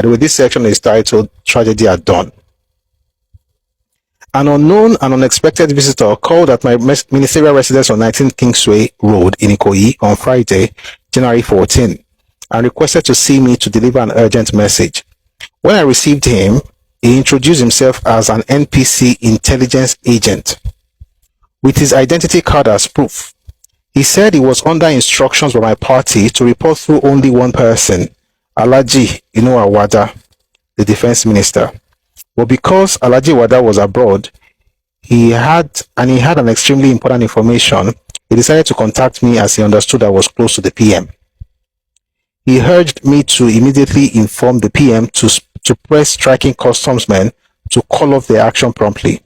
By the way, this section is titled Tragedy at Dawn. An unknown and unexpected visitor called at my ministerial residence on 19 Kingsway Road in Ikoyi on Friday, January 14, and requested to see me to deliver an urgent message. When I received him, he introduced himself as an NPC intelligence agent with his identity card as proof. He said he was under instructions by my party to report through only one person, Alhaji Wada, the defense minister. But because Alhaji Wada was abroad, he had an extremely important information, he decided to contact me as he understood I was close to the PM. He urged me to immediately inform the PM to press striking customs men to call off their action promptly.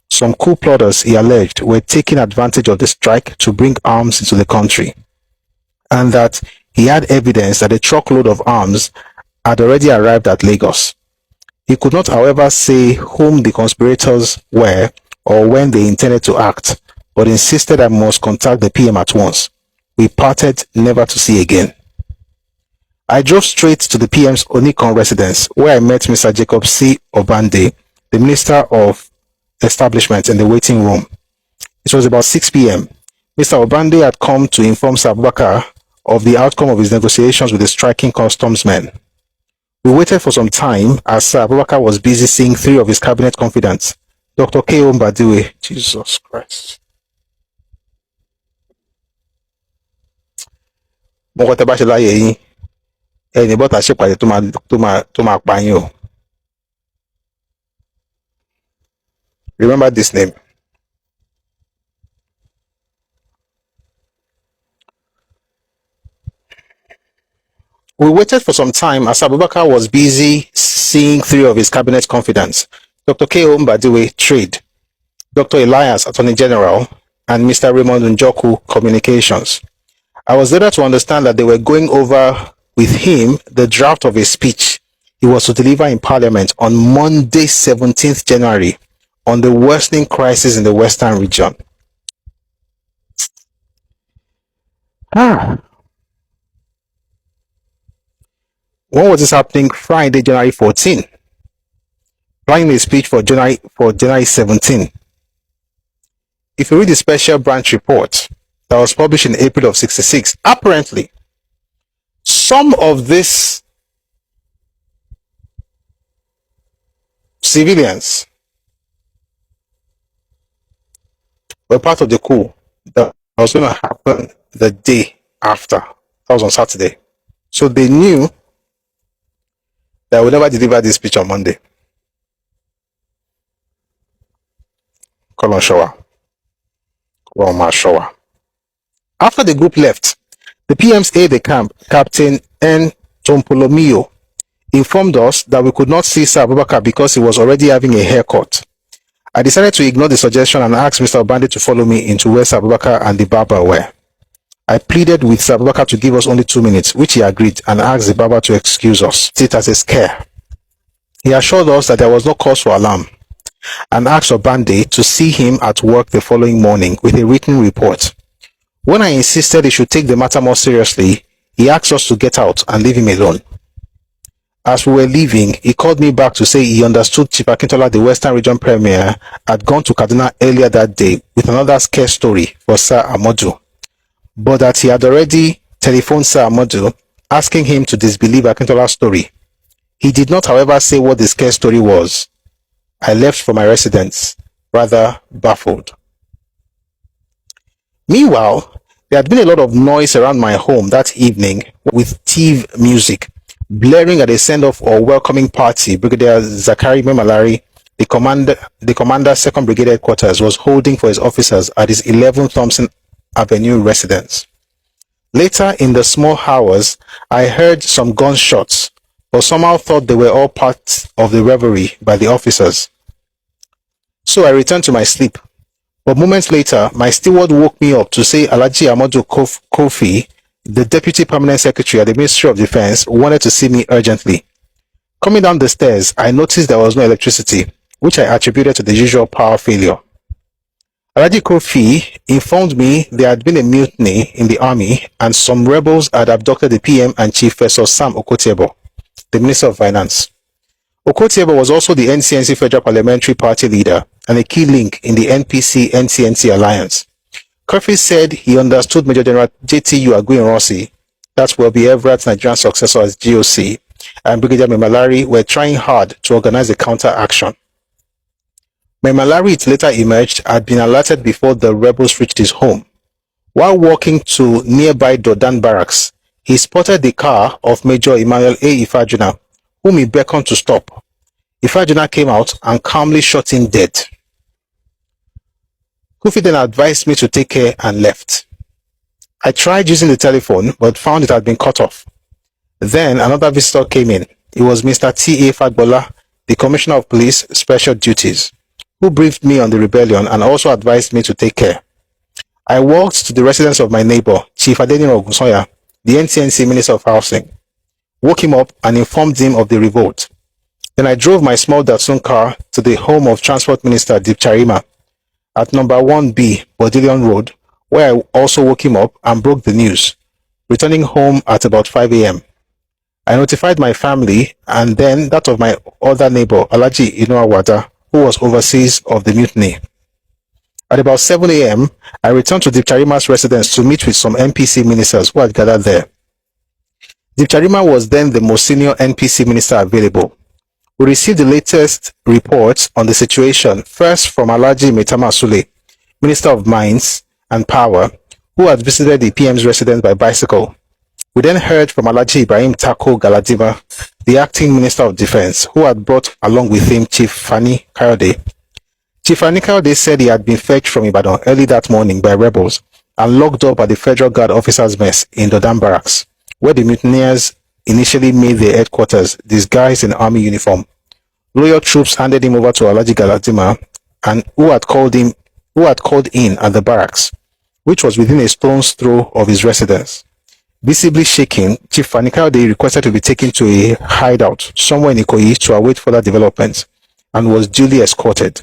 Some coup plotters, he alleged, were taking advantage of the strike to bring arms into the country, and that he had evidence that a truckload of arms had already arrived at Lagos. He could not, however, say whom the conspirators were or when they intended to act, but insisted I must contact the PM at once. We parted, never to see again. I drove straight to the PM's Onikon residence, where I met Mr. Jacob C. Obande, the Minister of Establishment, in the waiting room. It was about 6 p.m. Mr. Obande had come to inform Sir Abubakar of the outcome of his negotiations with the striking customs men. We waited for some time as Sir Abubakar was busy seeing 3 of his cabinet confidants, Dr. Kingsley Mbadiwe. Jesus Christ. Remember this name. We waited for some time as Abubakar was busy seeing 3 of his cabinet confidants, Dr. Kingsley Mbadiwe, Trade, Dr. Elias, Attorney General, and Mr. Raymond Ojukwu, Communications. I was later to understand that they were going over with him the draft of a speech he was to deliver in Parliament on Monday, 17th January, on the worsening crisis in the Western region. When was this happening? Friday, January 14. Planning a speech for January 17. If you read the special branch report that was published in April of 66, apparently some of these civilians were part of the coup that was going to happen the day after. That was on Saturday. So they knew that I would never deliver this speech on Monday. Call on shower. Call on my shower. After the group left, the PM's aide-de-camp, Captain N. Tompolomio, informed us that we could not see Sir Abubakar because he was already having a haircut. I decided to ignore the suggestion and asked Mr. Obande to follow me into where Sir Abubakar and the barber were. I pleaded with Sir Abubakar to give us only 2 minutes, which he agreed, and asked the barber to excuse us, see it as a scare. He assured us that there was no cause for alarm, and asked Obande to see him at work the following morning with a written report. When I insisted he should take the matter more seriously, he asked us to get out and leave him alone. As we were leaving, he called me back to say he understood Chief Akintola, the Western Region Premier, had gone to Kaduna earlier that day with another scare story for Sir Amadu, but that he had already telephoned Sir Amadu asking him to disbelieve Akintola's story. He did not, however, say what the scare story was. I left for my residence, rather baffled. Meanwhile, there had been a lot of noise around my home that evening with TV music blaring at a send-off or welcoming party Brigadier Shagari Memalari, the commander 2nd Brigade Headquarters, was holding for his officers at his 11 Thompson Avenue residence. Later in the small hours, I heard some gunshots, but somehow thought they were all part of the revelry by the officers. So I returned to my sleep. But moments later, my steward woke me up to say Alhaji Amadu Kofi, the Deputy Permanent Secretary at the Ministry of Defense, wanted to see me urgently. Coming down the stairs, I noticed there was no electricity, which I attributed to the usual power failure. Alhaji Kofi informed me there had been a mutiny in the army and some rebels had abducted the PM and Chief First Sam Okotiebo. the Minister of Finance. Okotiebe was also the NCNC Federal Parliamentary Party leader and a key link in the NPC-NCNC alliance. Curfew said he understood Major General JTU Ironsi, that will be Everett's Nigerian successor as GOC, and Brigadier Memalari were trying hard to organize a counter-action. Memalari, it later emerged, had been alerted before the rebels reached his home. While walking to nearby Dodan barracks, he spotted the car of Major Emmanuel A. Ifajuna, whom he beckoned to stop. Ifajuna came out and calmly shot him dead. Kufi then advised me to take care and left. I tried using the telephone but found it had been cut off. Then another visitor came in. It was Mr. T.A. Fagbola, the Commissioner of Police Special Duties, who briefed me on the rebellion and also advised me to take care. I walked to the residence of my neighbor, Chief Adeniro Ogunsoya, the NCNC Minister of Housing, woke him up and informed him of the revolt. Then I drove my small Datsun car to the home of Transport Minister Dipcharima at number 1B, Bodillion Road, where I also woke him up and broke the news, returning home at about 5 a.m. I notified my family and then that of my other neighbor, Alhaji Inuawada, who was overseas of the mutiny. At about 7 a.m., I returned to Dipcharima's residence to meet with some NPC ministers who had gathered there. Dipcharima was then the most senior NPC minister available. We received the latest reports on the situation, first from Alhaji Maitama Sule, Minister of Mines and Power, who had visited the PM's residence by bicycle. We then heard from Alhaji Ibrahim Tako Galadima, the acting Minister of Defense, who had brought along with him Chief Fani Kayode. Chief Fani Kayode said he had been fetched from Ibadan early that morning by rebels and locked up at the Federal Guard officers' mess in Dodan Barracks, where the mutineers initially made their headquarters disguised in army uniform. Loyal troops handed him over to Alhaji Galadima, and who had called in at the barracks, which was within a stone's throw of his residence. Visibly shaking, Chief Fani Kayode requested to be taken to a hideout somewhere in Ikoyi to await further developments, and was duly escorted.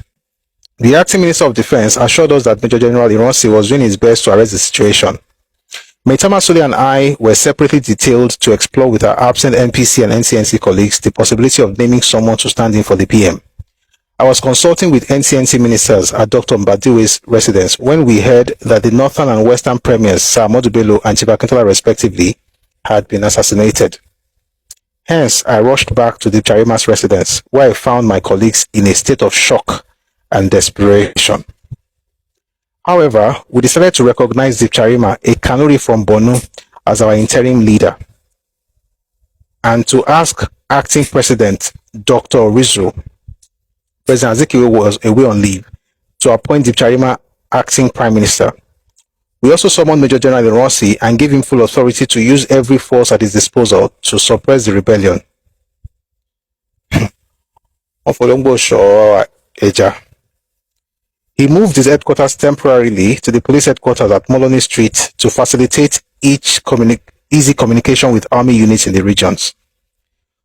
The acting Minister of Defense assured us that Major General Ironsi was doing his best to arrest the situation. Maitama Sule and I were separately detailed to explore with our absent NPC and NCNC colleagues the possibility of naming someone to stand in for the PM. I was consulting with NCNC ministers at Dr. Mbadiwe's residence when we heard that the northern and western premiers, Sir Ahmadu Bello and Chief Akintola respectively, had been assassinated. Hence, I rushed back to Dipcharima's residence, where I found my colleagues in a state of shock and desperation. However, we decided to recognize Dipcharima, a Kanuri from Borno, as our interim leader, and to ask acting President Dr. Rizu, President Azikiwe was away on leave, to appoint Dipcharima acting Prime Minister. We also summoned Major General Ironsi and gave him full authority to use every force at his disposal to suppress the rebellion. He moved his headquarters temporarily to the police headquarters at Moloney Street to facilitate easy communication with army units in the regions.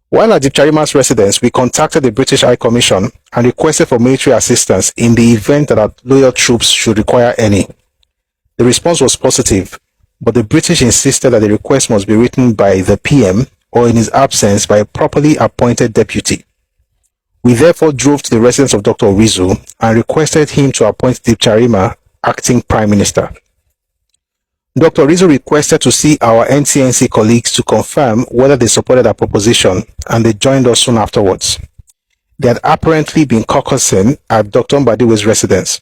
While at Dipcharima's residence, we contacted the British High Commission and requested for military assistance in the event that our loyal troops should require any. The response was positive, but the British insisted that the request must be written by the PM or in his absence by a properly appointed deputy. We therefore drove to the residence of Dr. Rizu and requested him to appoint Dipcharima acting Prime Minister. Dr. Rizu requested to see our NCNC colleagues to confirm whether they supported our proposition, and they joined us soon afterwards. They had apparently been caucusing at Dr. Mbadiwe's residence.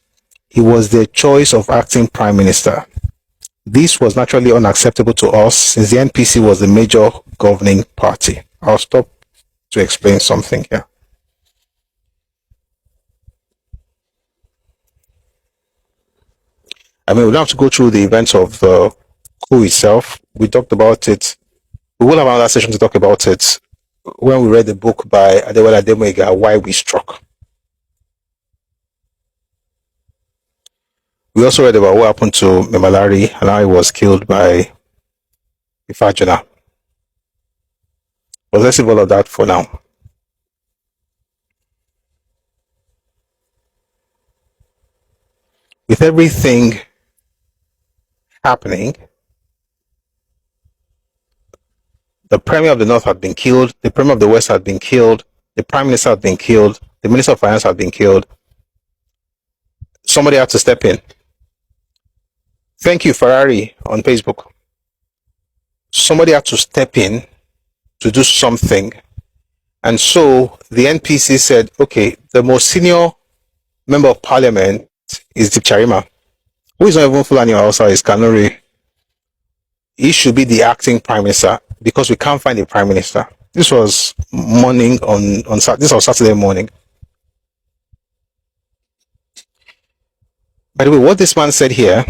He was their choice of acting Prime Minister. This was naturally unacceptable to us since the NPC was the major governing party. I'll stop to explain something here. I mean, we don't have to go through the events of the coup itself. We talked about it. We will have another session to talk about it when we read the book by Adewale Ademoyiga, Why We Struck. We also read about what happened to Memalari and how he was killed by Ifajuna. But let's leave all of that for now. With everything happening, The Premier of the North had been killed. The Premier of the West had been killed. The Prime Minister had been killed. The Minister of Finance had been killed. Somebody had to step in. Thank you, Ferrari, on Facebook. Somebody had to step in to do something. And so the NPC said, okay, the most senior member of parliament is Dipcharima, who is not even Fulani or Hausa, is Kanuri. He should be the acting prime minister because we can't find a prime minister. This was morning on this was Saturday morning. By the way, what this man said here,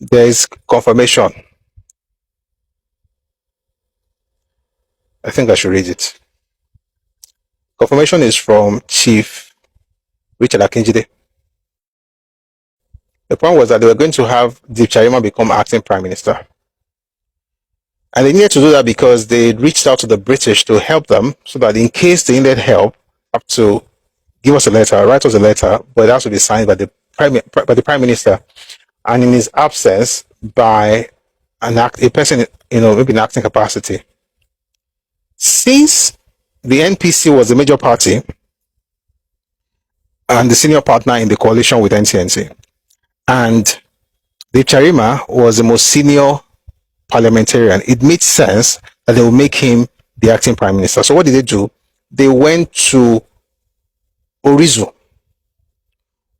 there is confirmation. I think I should read it. Confirmation is from Chief Richard Akinjide. The point was that they were going to have Dipcharima become acting prime minister. And they needed to do that because they reached out to the British to help them, so that in case they needed help, have to give us a letter, write us a letter, but it has to be signed by the prime minister, and in his absence by a person, maybe in acting capacity. Since the NPC was the major party and the senior partner in the coalition with NCNC, and Dipcharima was the most senior parliamentarian, it made sense that they would make him the acting prime minister. So what did they do? They went to Orizu,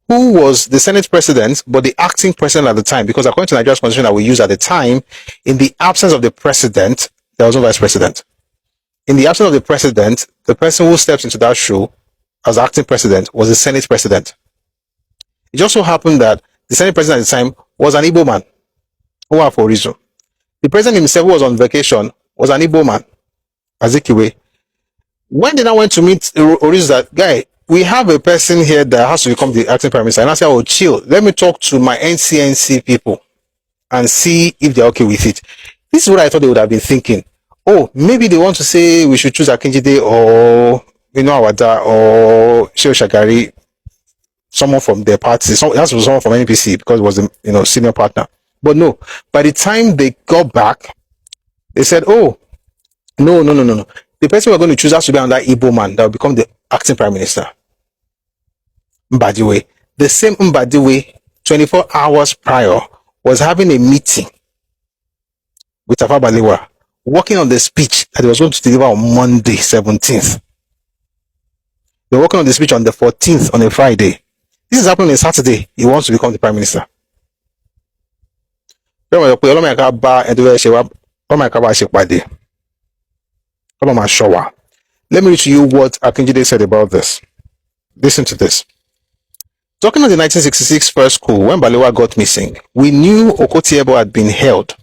who was the Senate president, but the acting president at the time, because according to Nigeria's constitution that we used at the time, in the absence of the president, there was no vice president. In the absence of the president, the person who steps into that shoe as acting president was the Senate president. It just so happened that the Senate president at the time was an Igbo man who worked for Orizu. The president himself, who was on vacation, was an Igbo man, Azikiwe. When they now went to meet Orizu, that guy, we have a person here that has to become the acting prime minister. And I said, oh, chill. Let me talk to my NCNC people and see if they're okay with it. This is what I thought they would have been thinking. Oh, maybe they want to say we should choose Akinjide or Awada or Shagari, someone from their party. It has to be someone from NPC because it was the senior partner. But no, by the time they got back, they said, oh, no. The person we're going to choose has to be another Igbo man that will become the acting prime minister. Mbadiwe. The same Mbadiwe, 24 hours prior, was having a meeting with Tafawa Balewa, working on the speech that he was going to deliver on Monday, 17th. They're working on the speech on the 14th, on a Friday. This is happening on Saturday. He wants to become the prime minister. Let me read to you what Akinjide said about this. Listen to this. Talking of the 1966 first coup, when Balewa got missing, we knew Okotiebo had been held.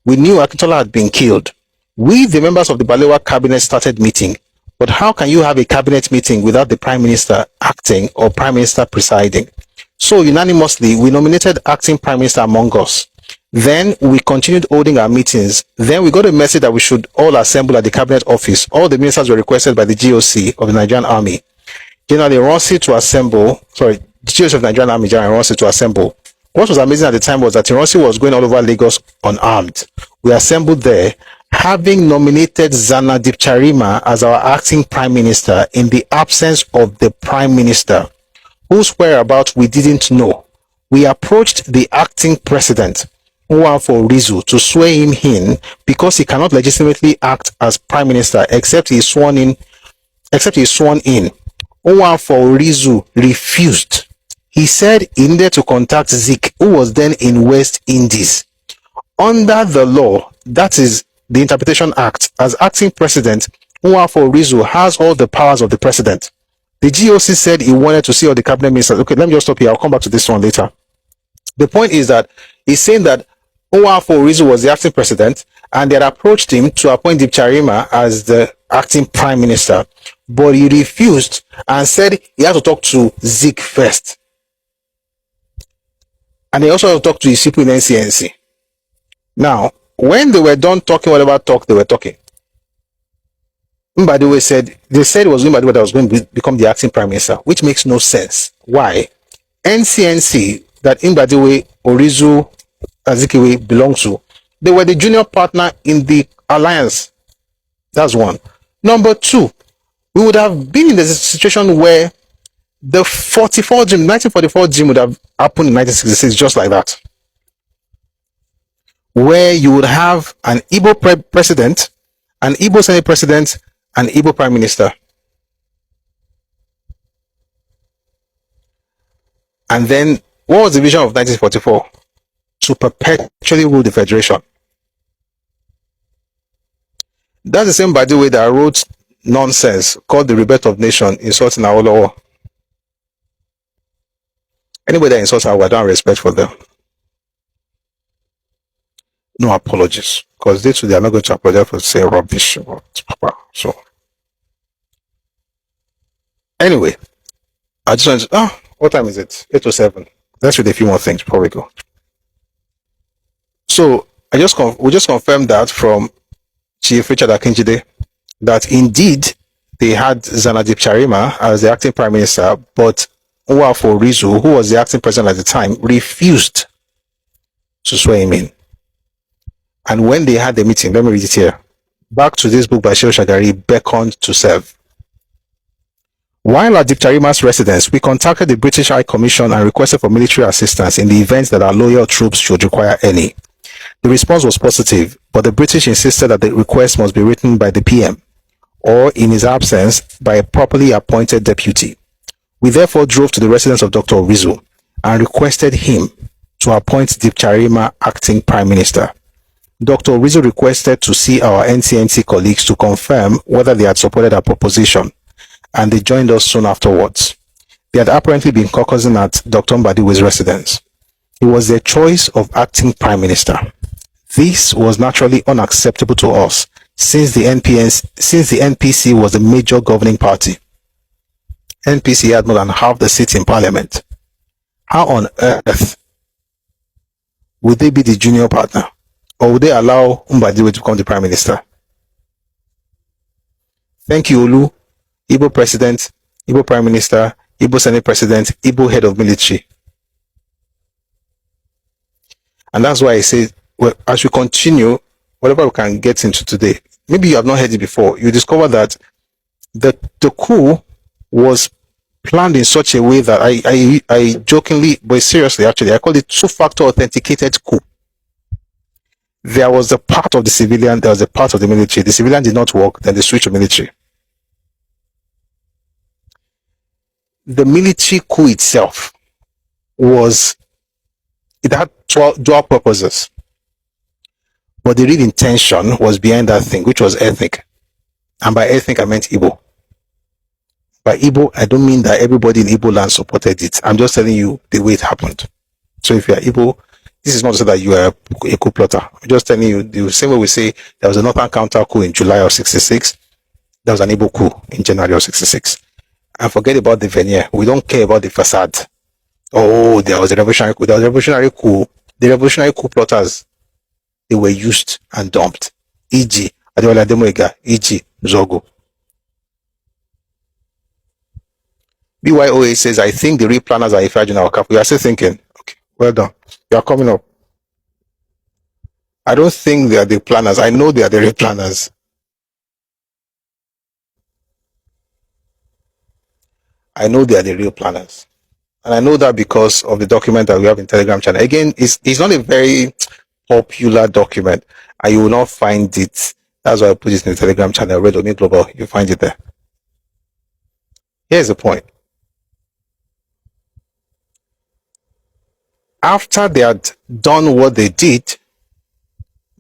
We knew Akintola had been killed. We, the members of the Balewa cabinet, started meeting. But how can you have a cabinet meeting without the prime minister acting or prime minister presiding? So unanimously, we nominated acting prime minister among us. Then we continued holding our meetings. Then we got a message that we should all assemble at the cabinet office. All the ministers were requested by the GOC of the Nigerian Army. General Ironsi to assemble, the GOC of the Nigerian Army, General Ironsi to assemble. What was amazing at the time was that Ironsi was going all over Lagos unarmed. We assembled there, having nominated Zana Dipcharima as our acting prime minister in the absence of the prime minister, whose whereabouts we didn't know. We approached the acting president, for Rizu, to swear him in because he cannot legitimately act as prime minister except he is sworn in. For Rizu refused. He said he needed to contact Zik, who was then in West Indies. Under the law, that is the Interpretation Act, as acting president, for Rizu has all the powers of the president. The GOC said he wanted to see all the cabinet ministers. Okay, let me just stop here. I'll come back to this one later. The point is that he's saying that for Rizu was the acting president, and they had approached him to appoint Dipcharima as the acting prime minister, but he refused and said he had to talk to Zik first. And he also had to talk to his people in NCNC. Now, when they were done talking, whatever talk they were talking, Mbadiwe said, they said it was Mbadiwe that was going to become the acting prime minister, which makes no sense. Why? NCNC, that Mbadiwe, Orizu, Azikiwe belonged to, they were the junior partner in the alliance. That's one. Number two, we would have been in the situation where the 1944 dream would have happened in 1966, just like that, where you would have an Igbo president, an Igbo Senate president, an Igbo prime minister. And then, what was the vision of 1944? To perpetually rule the federation. That's the same Mbadiwe that wrote nonsense called the Rebirth of Nation, insulting Awolowo. Anybody that insults Awolowo, I don't have respect for them. No apologies, because they are not going to apologize for saying rubbish about Papa. So, anyway, I just want to, what time is it? 8:07. Let's read a few more things before we go. So, we just confirmed that from Chief Richard Akinjide that indeed they had Zana Dipcharima as the acting prime minister, but Nwafo Rizu, who was the acting president at the time, refused to swear him in. And when they had the meeting, let me read it here. Back to this book by Shagari, beckoned to serve. While at Dipcharima's residence, we contacted the British High Commission and requested for military assistance in the event that our loyal troops should require any. The response was positive, but the British insisted that the request must be written by the PM, or in his absence, by a properly appointed deputy. We therefore drove to the residence of Dr. Rizu and requested him to appoint Dipcharima acting prime minister. Dr. Rizu requested to see our NCNC colleagues to confirm whether they had supported our proposition, and they joined us soon afterwards. They had apparently been caucusing at Dr. Mbadiwe's residence. It was their choice of acting prime minister. This was naturally unacceptable to us since the NPC was the major governing party. NPC had more than half the seats in parliament. How on earth would they be the junior partner? Or would they allow Mbadiwe to become the prime minister? Thank you, Olu, Igbo president, Igbo prime minister, Igbo senate president, Igbo head of military. And that's why I say, well, as we continue, whatever we can get into today, maybe you have not heard it before, you discover that the coup was planned in such a way that I jokingly, but seriously actually, I call it two-factor authenticated coup. There was a part of the civilian, there was a part of the military. The civilian did not work, then they switched to military. The military coup itself it had dual purposes. But the real intention was behind that thing, which was ethnic. And by ethnic, I meant Igbo. By Igbo, I don't mean that everybody in Igbo land supported it. I'm just telling you the way it happened. So if you are Igbo, this is not to say that you are a coup plotter. I'm just telling you the same way we say there was a northern counter coup in July of 66. There was an Igbo coup in January of 66. And forget about the veneer. We don't care about the facade. Oh, there was a revolutionary coup. There was a revolutionary coup. The revolutionary coup plotters, they were used and dumped. E.g. Adeola Ademoyega, E.g. Zogo. BYOA says, I think the real planners are Ifeanyi and Okafor. You are still thinking. Okay, well done. You are coming up. I don't think they are the planners. I know they are the real planners. I know they are the real planners. And I know that because of the document that we have in Telegram channel. Again, it's not a very popular document, and you will not find it. That's why I put it in the Telegram channel, Red Omi Global. You'll find it there. Here's the point. After they had done what they did,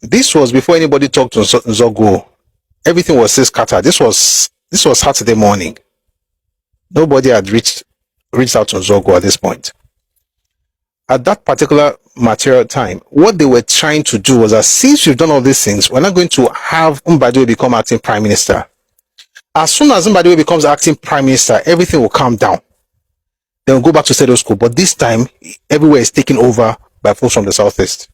this was before anybody talked to Zogo. Everything was still scattered. This was Saturday morning. Nobody had reached out to Zogo at this point. At that particular material time, what they were trying to do was that since we've done all these things, we're not going to have Mbadiwe become acting prime minister. As soon as Mbadiwe becomes acting prime minister, everything will calm down. Then we'll go back to status quo. But this time, everywhere is taken over by folks from the southeast.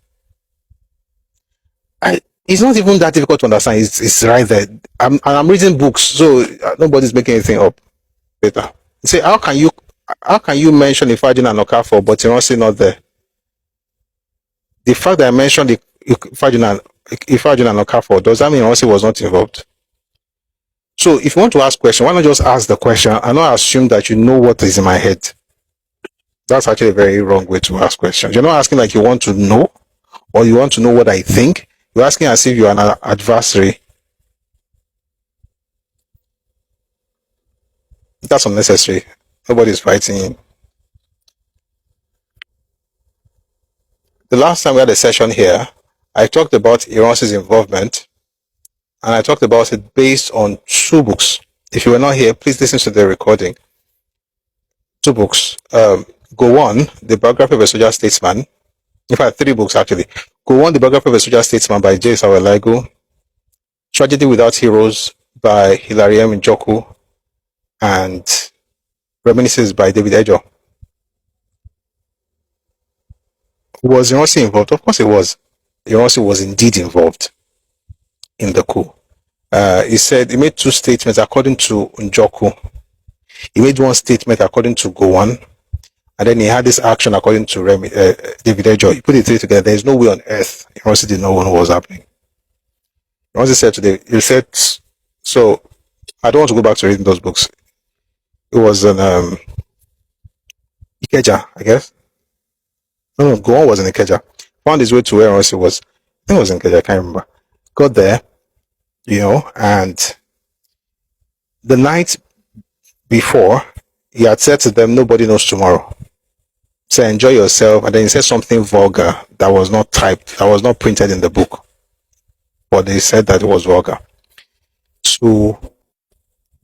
It's not even that difficult to understand. It's right there. I'm reading books, so nobody's making anything up. Later. Say, how can you mention Ifeanyi and Okafor, but Ironsi not there? The fact that I mentioned Ifeanyi and Okafor, does that mean Ironsi was not involved? So if you want to ask question, why not just ask the question and not assume that you know what is in my head? That's actually a very wrong way to ask questions. You're not asking like you want to know or you want to know what I think. You're asking as if you're an adversary. That's unnecessary. Nobody's fighting you. The last time we had a session here, I talked about Ironsi's involvement, and I talked about it based on two books. If you were not here, please listen to the recording. Two books. Go On, The Biography of a Soldier Statesman. In fact, three books actually. Go On, The Biography of a Soldier Statesman by J. Awolowo. Tragedy Without Heroes by Hilary M. Ojukwu, and Reminiscences by David Ejo. Was Ironsi involved? Of course it was. Ironsi was indeed involved in the coup. He made two statements according to Ojukwu. He made one statement according to Go On, and then he had this action according to David Ejo. He put the three together. There is no way on earth Ironsi did not know what was happening. Ironsi said today, he said, so I don't want to go back to reading those books. It was an Ikeja, I guess. No, Go On was in Ikeja. Found his way to where Ironsi was. I think it was in Ikeja, I can't remember. Got there, and the night before, he had said to them, nobody knows tomorrow. So enjoy yourself. And then he said something vulgar that was not typed, that was not printed in the book. But they said that it was vulgar. So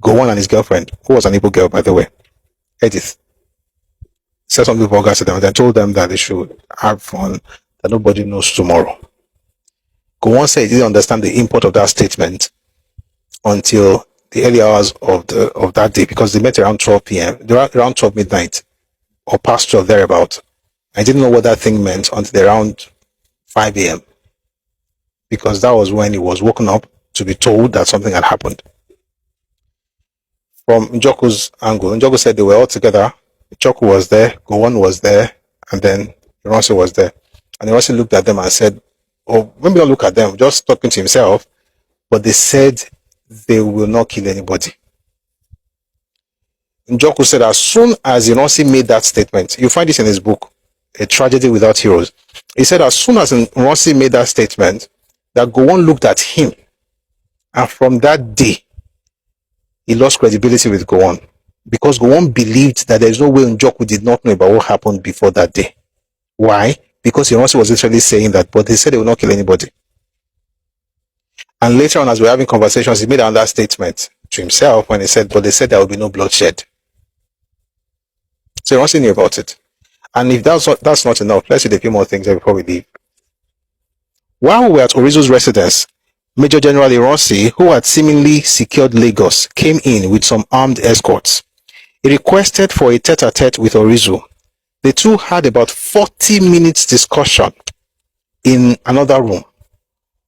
Go On and his girlfriend, who was an Igbo girl, by the way, Edith, said something vulgar to them and then told them that they should have fun, that nobody knows tomorrow. Go On said he didn't understand the import of that statement until the early hours of that day, because they met around 12 p.m., around 12 midnight, or past 12 thereabout. I didn't know what that thing meant until around 5 a.m. because that was when he was woken up to be told that something had happened. From Njoku's angle, Njoku said they were all together. Ojukwu was there, Go On was there, and then Ironsi was there. And Ironsi looked at them and said, oh, maybe not look at them, just talking to himself, but they said they will not kill anybody. Ojukwu said as soon as Ironsi made that statement, you find this in his book, A Tragedy Without Heroes. He said as soon as Ironsi made that statement, that Go On looked at him, and from that day, he lost credibility with Go On, because Go On believed that there is no way Ojukwu did not know about what happened before that day. Why? Because Ironsi was literally saying that, but they said they will not kill anybody. And later on, as we were having conversations, he made another statement to himself when he said, but they said there will be no bloodshed. So Ironsi knew about it. And if that's not enough, let's read a few more things before we leave. While we were at Orizu's residence, Major General Ironsi, who had seemingly secured Lagos, came in with some armed escorts. He requested for a tete-a-tete with Orizu. The two had about 40 minutes discussion in another room,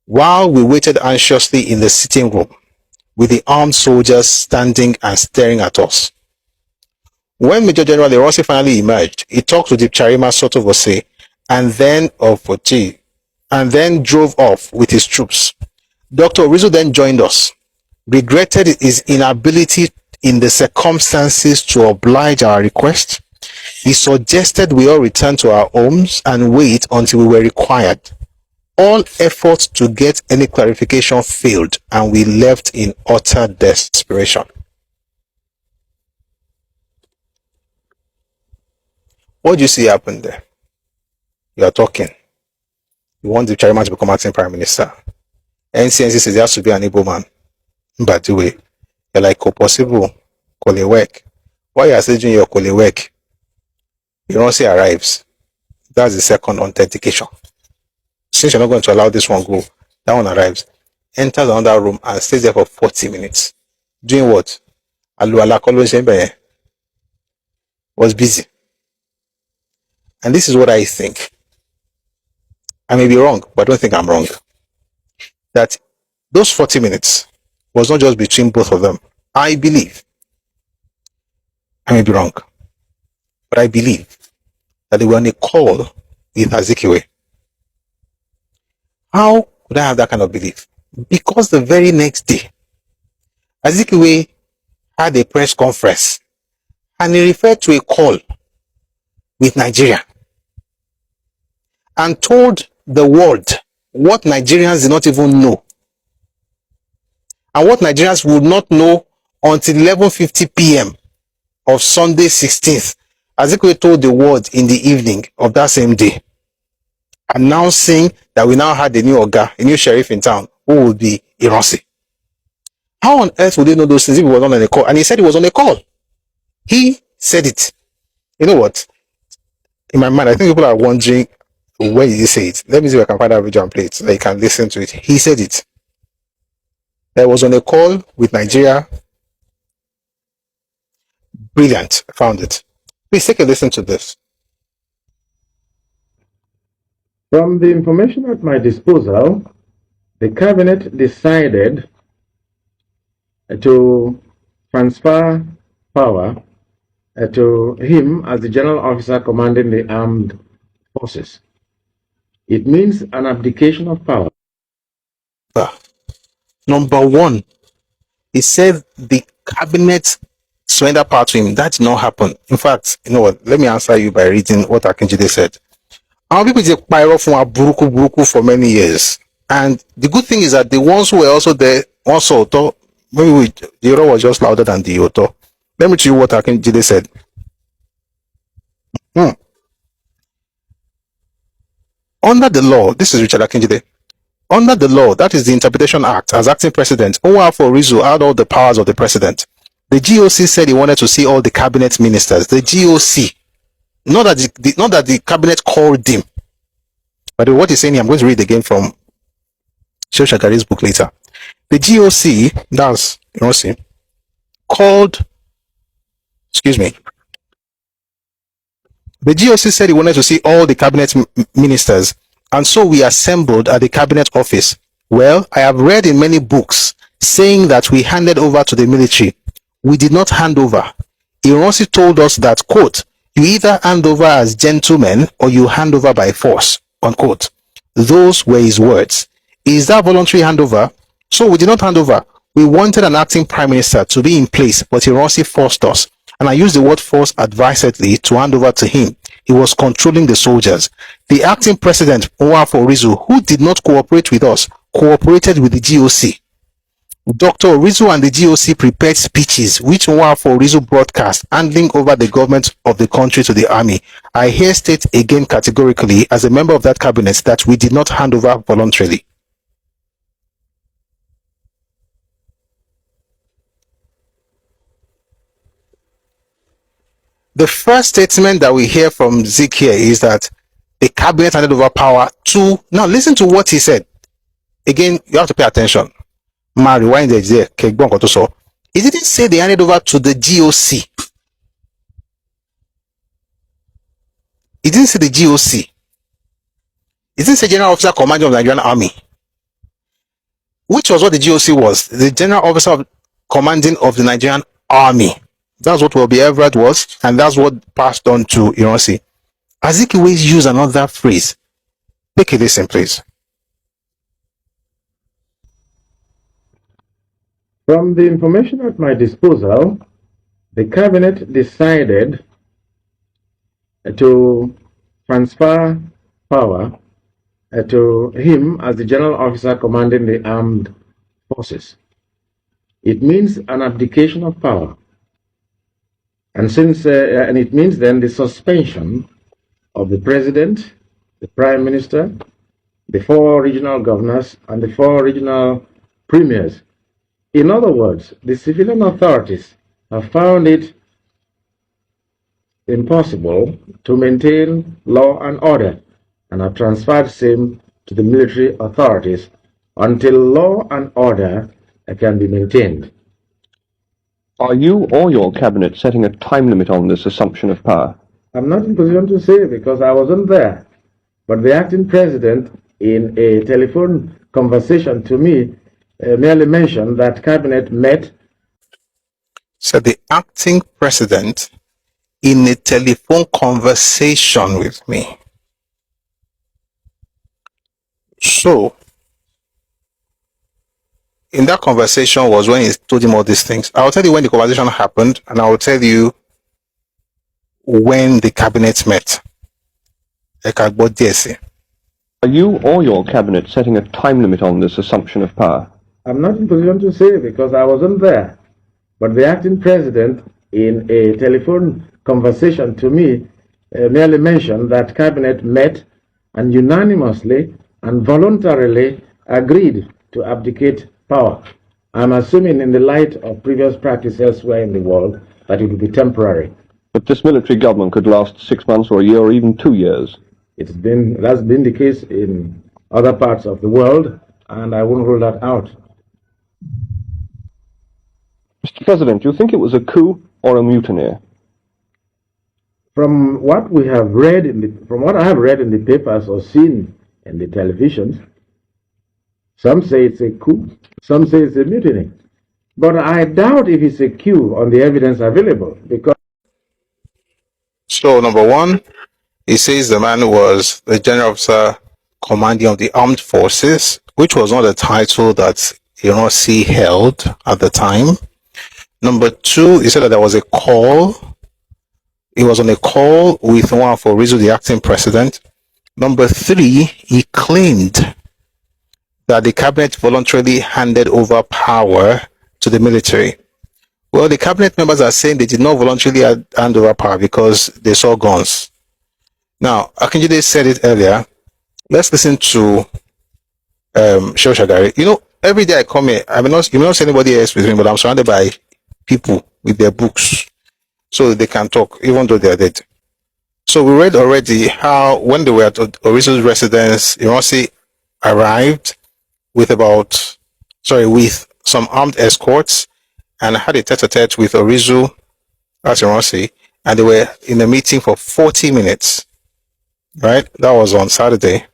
while we waited anxiously in the sitting room, with the armed soldiers standing and staring at us. When Major General Ironsi finally emerged, he talked to Dipcharima sort of Ose, and then of Ochi, and then drove off with his troops. Dr. Orizu then joined us, regretted his inability in the circumstances to oblige our request. He suggested we all return to our homes and wait until we were required. All efforts to get any clarification failed, and we left in utter desperation. What do you see happen there? You are talking. You want the Dipcharima to become acting prime minister. NCNC says there has to be an Igbo man. Mbadiwe, you're like, oh, possible, Kole work. Why you are saying your Kole work? Ironsi arrives. That's the second authentication. Since you're not going to allow this one go, that one arrives, enters another room and stays there for 40 minutes. Doing what? Was busy. And this is what I think. I may be wrong, but I don't think I'm wrong. That those 40 minutes was not just between both of them. I believe, I may be wrong, but I believe that they were on a call with Azikiwe. How could I have that kind of belief? Because the very next day, Azikiwe had a press conference and he referred to a call with Nigeria and told the world what Nigerians did not even know and what Nigerians would not know until 11:50 p.m. of Sunday 16th. Azikiwe told the world in the evening of that same day, announcing that we now had a new Oga, a new sheriff in town, who would be Ironsi. How on earth would they know those things if he was not on a call? And he said he was on a call. He said it. You know what? In my mind, I think people are wondering, where did he say it? Let me see if I can find that video and play it so that you can listen to it. He said it. I was on a call with Nigeria. Brilliant. I found it. Please take a listen to this. From the information at my disposal, the cabinet decided to transfer power to him as the general officer commanding the armed forces. It means an abdication of power. Number one, he said the cabinet surrender power to him. That did not happen. In fact, you know what? Let me answer you by reading what Akinjide said. Our people did pyro from buruku for many years. And the good thing is that the ones who were also there, also thought, maybe the other was just louder than the other. Let me tell you what Akinjide said. Under the law, this is Richard Akinjide. Under the law, that is the Interpretation Act, as acting president, Owolowo Rizu had all the powers of the president. The GOC said he wanted to see all the cabinet ministers. The GOC, not that the cabinet called him. But what he's saying here, I'm going to read again from Shagari's book later. The GOC, that's Ironsi, called, excuse me, the GOC said he wanted to see all the cabinet ministers, and so we assembled at the cabinet office. Well, I have read in many books saying that we handed over to the military. We did not hand over. Ironsi told us that, quote, you either hand over as gentlemen or you hand over by force, unquote. Those were his words. Is that voluntary handover? So we did not hand over. We wanted an acting prime minister to be in place, but Ironsi forced us. And I use the word force advisedly to hand over to him. He was controlling the soldiers. The acting president, Owolowo Rizu, who did not cooperate with us, cooperated with the GOC. Dr. Rizu and the GOC prepared speeches which Owolowo Rizu broadcast, handing over the government of the country to the army. I here state again categorically, as a member of that cabinet, that we did not hand over voluntarily. The first statement that we hear from Zik here is that the cabinet handed over power to... Now listen to what he said. Again, you have to pay attention. Rewind there. He didn't say they handed over to the GOC. He didn't say the GOC. He didn't say General Officer Commanding of the Nigerian Army. Which was what the GOC was. The General Officer Commanding of the Nigerian Army. That's what Welby Everett was, and that's what passed on to Ironsi. Azikiwe used another phrase. Take a listen, please. From the information at my disposal, the cabinet decided to transfer power to him as the general officer commanding the armed forces. It means an abdication of power. And it means then the suspension of the president, the prime minister, the 4 regional governors, and the 4 regional premiers. In other words, the civilian authorities have found it impossible to maintain law and order and have transferred same to the military authorities until law and order can be maintained. Are you or your cabinet setting a time limit on this assumption of power? I'm not in position to say because I wasn't there. But the acting president, in a telephone conversation to me, merely mentioned that cabinet met. So the acting president, in a telephone conversation with me. So, in that conversation was when he told him all these things. I'll tell you when the conversation happened, and I will tell you when the cabinet met. Are you or your cabinet setting a time limit on this assumption of power? I'm not in position to say because I wasn't there. But the acting president, in a telephone conversation to me, merely mentioned that cabinet met and unanimously and voluntarily agreed to abdicate power. I'm assuming in the light of previous practice elsewhere in the world that it will be temporary. But this military government could last 6 months or a year or even 2 years. That's been the case in other parts of the world, and I won't rule that out. Mr. President, do you think it was a coup or a mutiny? From what I have read in the papers or seen in the televisions, some say it's a coup, some say it's a mutiny. But I doubt if it's a coup on the evidence available, because... So, number one, he says the man was the general officer commanding of the armed forces, which was not a title that Ironsi held at the time. Number two, he said that there was a call. He was on a call with one for Rizzo, the acting president. Number three, he claimed that the cabinet voluntarily handed over power to the military. Well, the cabinet members are saying they did not voluntarily hand over power because they saw guns. Now, Akinjide said it earlier. Let's listen to Shagari. You know, every day I come here, you may not see anybody else with me, but I'm surrounded by people with their books, so they can talk, even though they are dead. So we read already how when they were at Orizo's residence, Ironsi arrived with some armed escorts and had a tete-a-tete with Orizo, that's Ironsi, and they were in a meeting for 40 minutes. Right? That was on Saturday.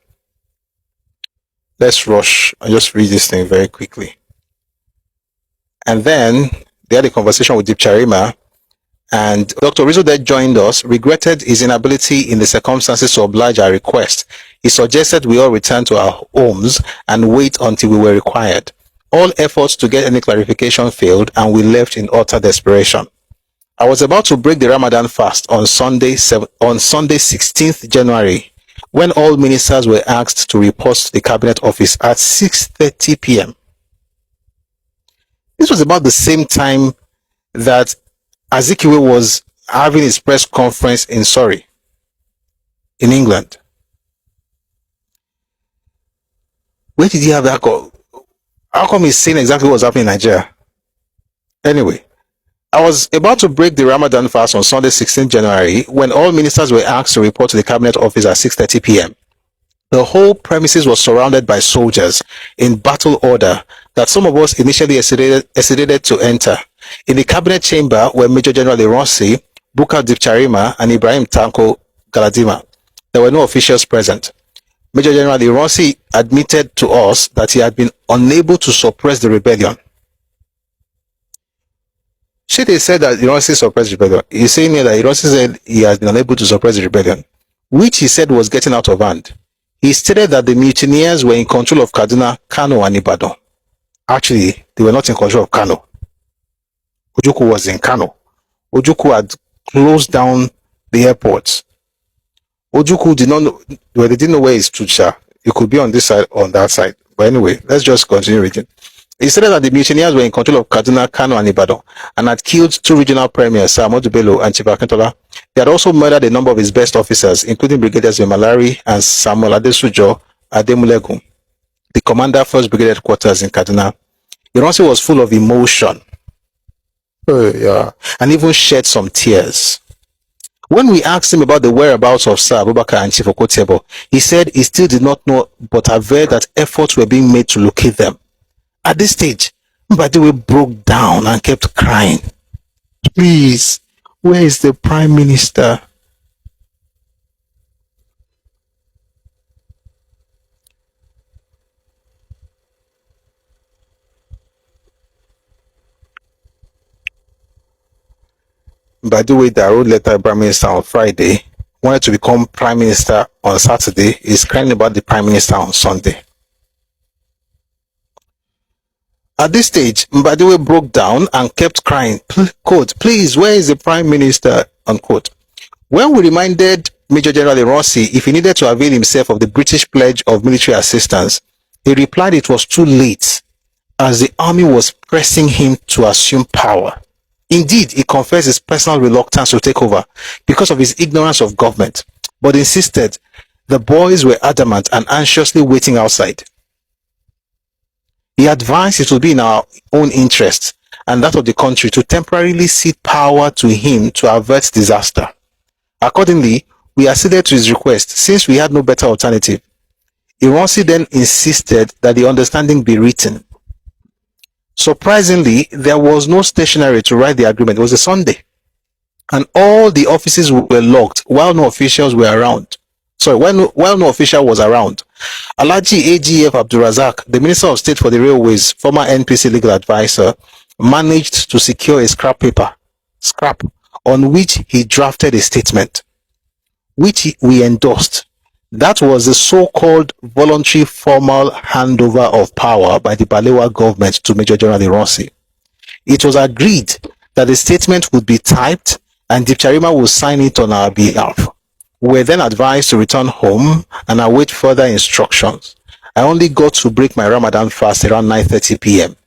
Let's rush and just read this thing very quickly. And then they had a conversation with Dipcharima, and Dr. Rizzo that joined us regretted his inability in the circumstances to oblige our request. He suggested we all return to our homes and wait until we were required. All efforts to get any clarification failed, and we left in utter desperation. I was about to break the Ramadan fast on Sunday 16th January, when all ministers were asked to report to the cabinet office at 6:30 p.m. This was about the same time that Azikiwe was having his press conference in Surrey, in England. Where did he have that call? How come he's saying exactly what was happening in Nigeria? Anyway, I was about to break the Ramadan fast on Sunday 16th January when all ministers were asked to report to the cabinet office at 6:30 p.m. The whole premises was surrounded by soldiers in battle order that some of us initially hesitated to enter. In the cabinet chamber were Major General Ironsi, Bukar Dipcharima, and Ibrahim Tanko Galadima. There were no officials present. Major General Ironsi admitted to us that he had been unable to suppress the rebellion. Shade said that Ironsi suppressed the rebellion. He's saying here that Ironsi said he has been unable to suppress the rebellion, which he said was getting out of hand. He stated that the mutineers were in control of Kaduna, Kano, and Ibadan. Actually, they were not in control of Kano. Ojukwu was in Kano. Ojukwu had closed down the airports. Ojukwu did not know, well, they didn't know where he stood, sir. It could be on this side or on that side. But anyway, let's just continue reading. He stated that the mutineers were in control of Kaduna, Kano, and Ibadan and had killed two regional premiers, Sir Ahmadu Bello and Chief Akintola. They had also murdered a number of his best officers, including Brigadiers Malari and Samuel Adesujo Ademulegun, the commander, 1st Brigade Headquarters in Kaduna. Ironsi was full of emotion, and even shed some tears. When we asked him about the whereabouts of Sir Abubakar and Chief Okotebo, he said he still did not know, but averred that efforts were being made to locate them. At this stage, Mbadiwe broke down and kept crying. Please, where is the Prime Minister? Mbadiwe that wrote letter to Prime Minister on Friday, wanted to become Prime Minister on Saturday, is crying about the Prime Minister on Sunday. At this stage, Mbadiwe broke down and kept crying, quote, "Please, where is the Prime Minister?" unquote. When we reminded Major General Ironsi if he needed to avail himself of the British pledge of military assistance, he replied it was too late, as the army was pressing him to assume power. Indeed, he confessed his personal reluctance to take over because of his ignorance of government, but insisted the boys were adamant and anxiously waiting outside. He advised it would be in our own interest and that of the country to temporarily cede power to him to avert disaster. Accordingly, we acceded to his request since we had no better alternative. Ironsi then insisted that the understanding be written. Surprisingly, there was no stationery to write the agreement. It was a Sunday, and all the offices were locked while no officials were around. While no official was around. Alhaji AGF Abdulrazak, the Minister of State for the Railways, former NPC legal advisor, managed to secure a scrap on which he drafted a statement, which we endorsed. That was the so-called voluntary formal handover of power by the Balewa government to Major General Ironsi. It was agreed that the statement would be typed and Dipcharima would sign it on our behalf. We were then advised to return home and await further instructions. I only got to break my Ramadan fast around 9:30 p.m.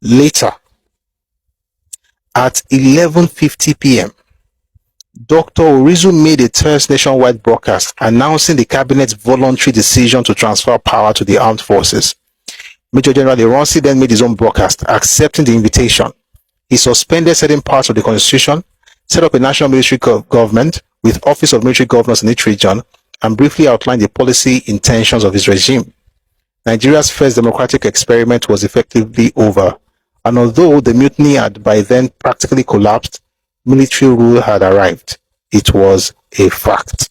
Later, at 11:50 p.m., Dr. Orizu made a terse nationwide broadcast announcing the cabinet's voluntary decision to transfer power to the armed forces. Major General Ironsi then made his own broadcast accepting the invitation. He suspended certain parts of the constitution, set up a national military government with office of military governors in each region, and briefly outlined the policy intentions of his regime. Nigeria's first democratic experiment was effectively over, and although the mutiny had by then practically collapsed, military rule had arrived. It was a fact.